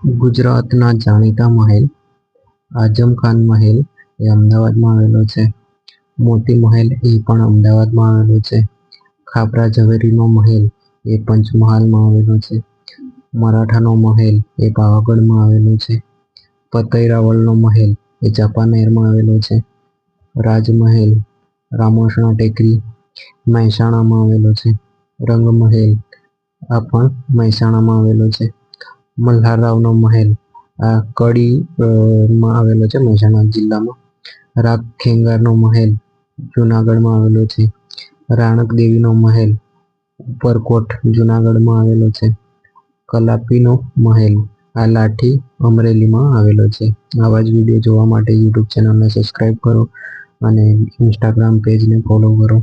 ગુજરાતના જાણીતા મહેલ આઝમ ખાન મહેલ એ અમદાવાદમાં આવેલો છે. મોતી મહેલ એ પણ અમદાવાદમાં આવેલો છે. ખાપરા ઝવેરીનો મહેલ એ પંચમહાલમાં આવેલો છે. મરાઠાનો મહેલ એ પાવાગઢમાં આવેલો છે. પતઈ રાવલનો મહેલ એ ચાંપાનેરમાં આવેલો છે. રાજમહેલ રામોસણા ટેકરી મહેસાણામાં આવેલો છે. રંગમહેલ આ પણ મહેસાણામાં આવેલો છે. મલ્હારરાવનો મહેલ આ કડી માં આવેલો છે, મહેસાણા જિલ્લામાં. રાગ ખેંગારનો મહેલ જુનાગઢમાં આવેલો છે. રાણક દેવીનો મહેલ ઉપરકોટ જુનાગઢમાં આવેલો છે. કલાપીનો મહેલ આ લાઠી અમરેલીમાં આવેલો છે. આવા જ વિડીયો જોવા માટે યુટ્યુબ ચેનલને સબસ્ક્રાઈબ કરો અને ઇન્સ્ટાગ્રામ પેજને ફોલો કરો.